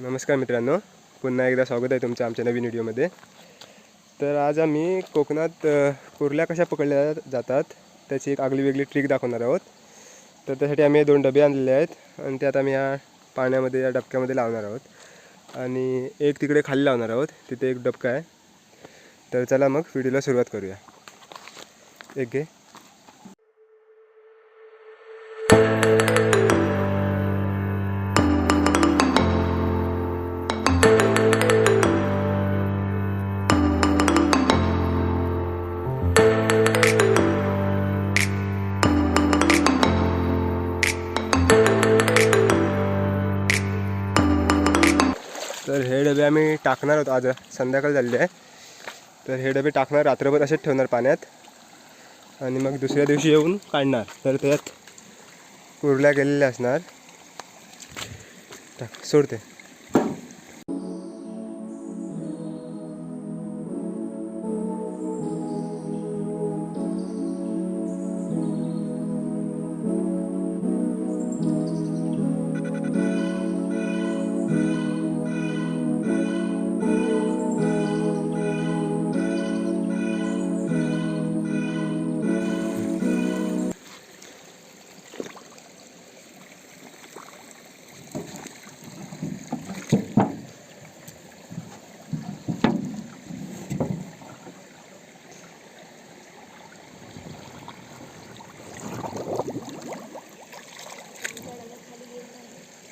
नमस्कार मित्रांनो, पुन्हा एकदा स्वागत आहे तुमचं आमच्या नवीन व्हिडिओमध्ये। तर आज आम्ही कोकणात कुर्ल्या कशा पकडल्या जातात त्याची एक आगळी वेगळी ट्रिक दाखवणार आहोत। तर त्यासाठी आम्ही 2 डबे आणलेले आहेत आणि त्यात आम्ही या पाण्यामध्ये या डबक्यामध्ये लावणार आहोत आणि एक तिकडे खाली लावणार आहोत, तिथे एक डबका आहे। तर चला मग व्हिडिओला सुरुवात करूया। एक घे। तर हे डबे आम्ही टाकणार आहोत, आज संध्याकाळ झालेली आहे। तर हे डबे टाकणार, रात्रभर असेच ठेवणार पाण्यात आणि मग दुसऱ्या दिवशी येऊन काढणार। तर त्यात कुर्ल्या गेलेल्या असणार। टाक, सोडते।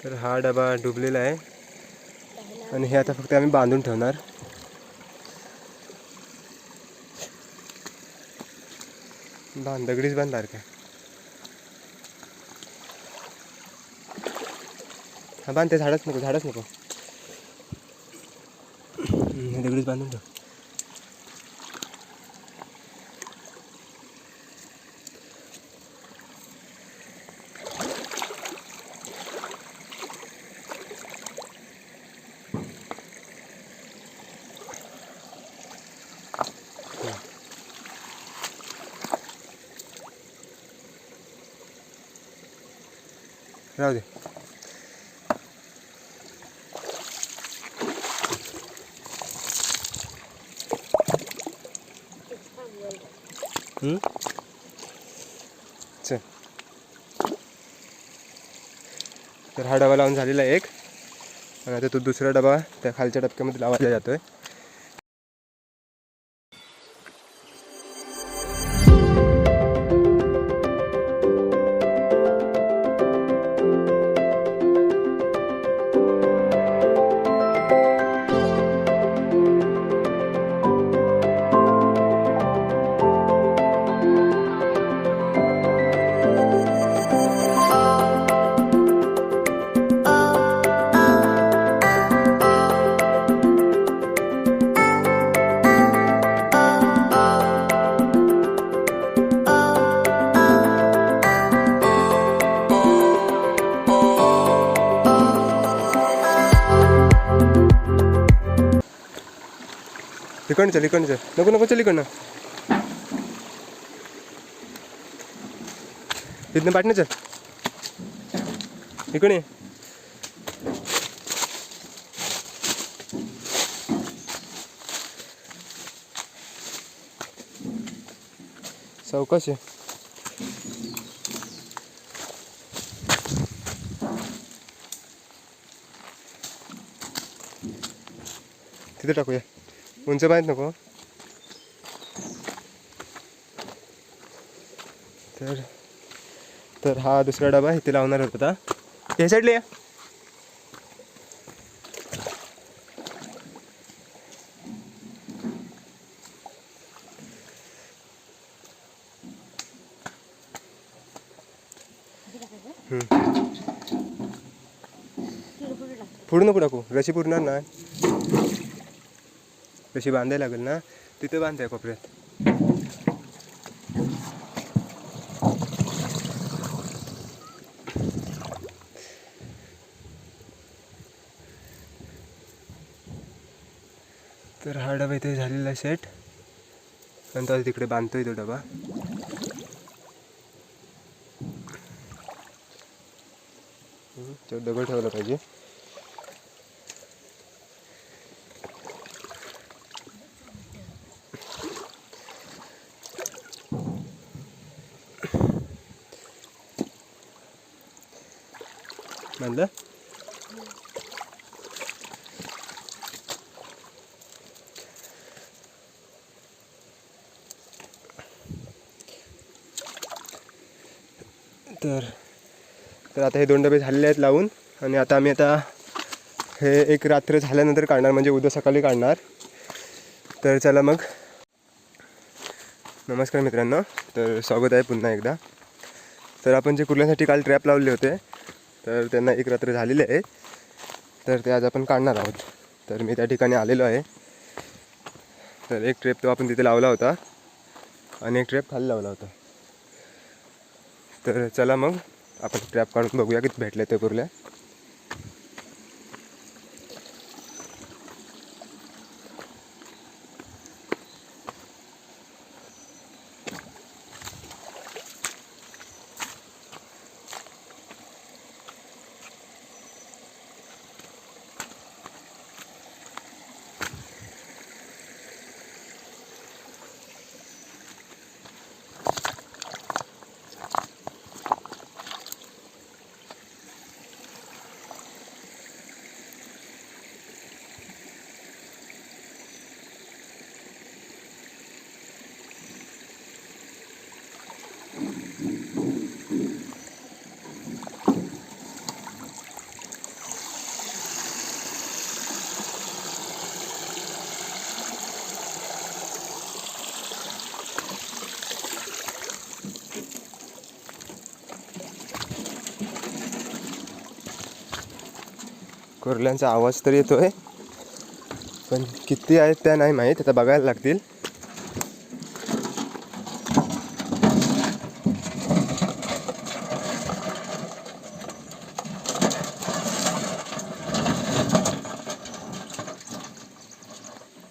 तर हा डबा डुबलेला आहे आणि हे आता फक्त आम्ही बांधून ठेवणार। दगडीच बांधणार का? हा बांध, ते झाडच नको दगडीच बांधून ठेव। राहू दे। चल, तर हा डबा लावून झालेला आहे एक, आणि आता तो दुसरा डबा त्या खालच्या डबक्यामध्ये लावायला जातोय। इकडनं चल, नको चल, इकडनं तिथनं पाठणं चल, इकडे सावकाश आहे। तिथे टाकूया, उंच बांध नको। तर हा दुसरा डबा इथे लावणार होता। हे साईडला या। पुढं नको टाकू, रशी पुरणार ना, रशी बांधायला लागेल ना, तिथे बांधाय कोपऱ्यात। तर हा डबा इथे झालेला आहे सेट, नंतर तिकडे बांधतोय तो डबा। तो दगड ठेवला पाहिजे। बांधलं. तर आता हे 2 डबे झालेले आहेत लावून. आणि आता आम्ही हे एक रात्र झाल्यानंतर काढणार, म्हणजे उद्या सकाळी काढणार. तर चला मग. नमस्कार मित्रांनो, तर स्वागत आहे पुन्हा एकदा. तर आपण जे कुर्ल्यांसाठी काल ट्रॅप लावले होते, तर त्यांना एक रात्र झालेले आहे. तर ते आज आपण काढणार आहोत. तर मी त्या ठिकाणी आलेलो आहे. तर एक ट्रॅप तो आपण तिथे लावला होता आणि एक ट्रॅप खाली लावला होता. तर चला मग आपण ट्रॅप काढून बघूया किती भेटले ते कुर्ल्या. कुर्ल्यांचा आवाज तर येतोय, पण किती आहेत त्या नाही माहीत. आता बघायला लागतील.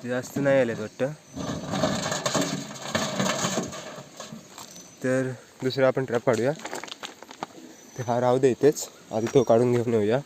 जास्त नाही आलेत वाटतं. तर दुसरा आपण ट्रॅप काढूया. ते हा राहू दे इथेच, आधी तो काढून घेऊन येऊया.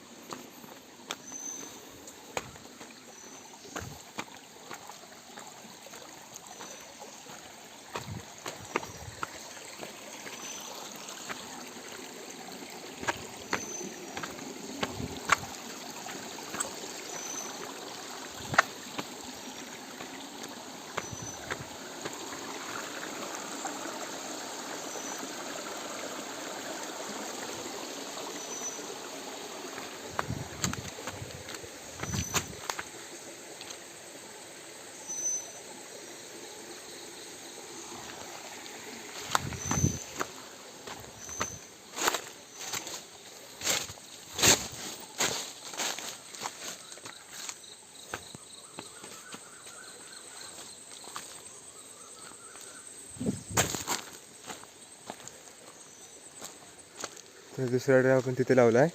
तर दुसरा ट्रॅप आपण तिथे लावला आहे.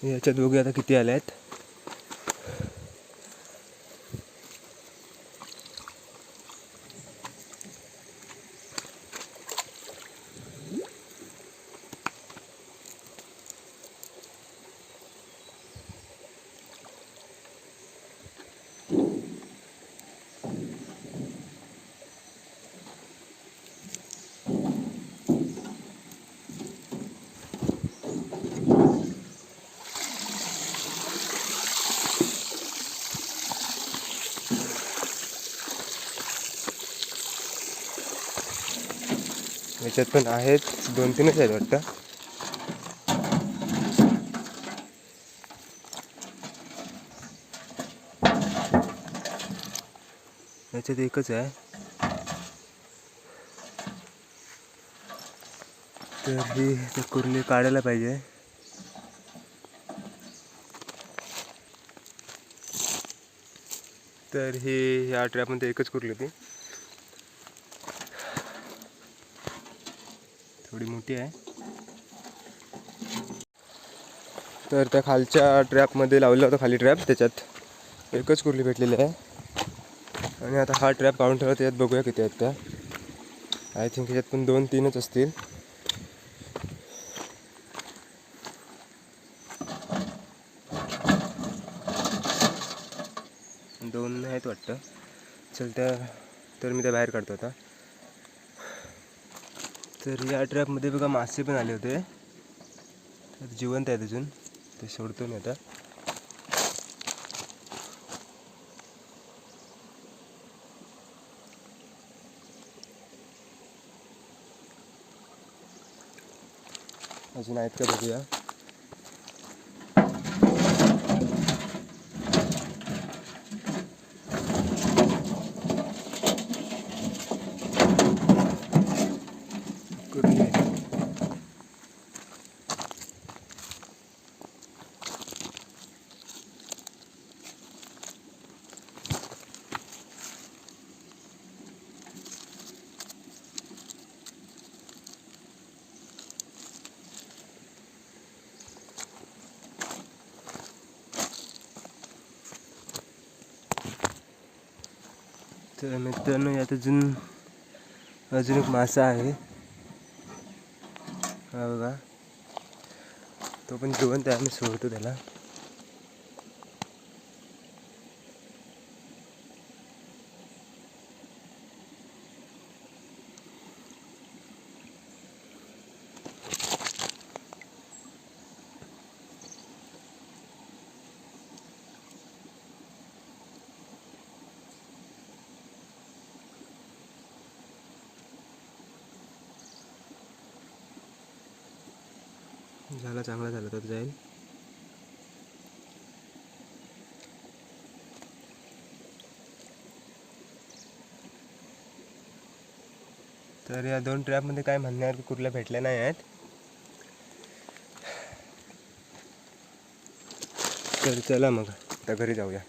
याच्यात बघूया आता किती आले आहेत. याच्यात पण आहेत, 2-3च आहेत वाटतं. याच्यात एकच आहे. तर ही कुर्ली काढायला पाहिजे. तर ह्या ट्रॅपमध्ये एकच कुर्ली होती, थोडी मोठी आहे. तर त्या खालच्या ट्रॅपमध्ये लावलेला होता खाली ट्रॅप, त्याच्यात एकच कुर्ली भेटलेली आहे. आणि आता हा ट्रॅप काढून ठेवला, त्याच्यात बघूया किती आहेत त्या. आय थिंक याच्यात पण 2-3च असतील. 2 आहेत वाटतं. चल तर मी त्या बाहेर काढतो आता. तर या ट्रॅपमध्ये बघा मासे पण आले होते, तर जिवंत आहेत अजून, ते सोडतो मी आता. अजून आहेत का बघूया. कुर्ली तर मित्रांनो, यात अजून एक मासा आहे. हा बघा, तो पण जिवंत आहे, आम्ही सोडतो त्याला. झाला, चांगला झाला तर जाईल. तर या 2 ट्रॅपमध्ये काय म्हणण्यावर कुर्ल्या भेटल्या नाही आहेत. तर चला मग आता घरी जाऊया.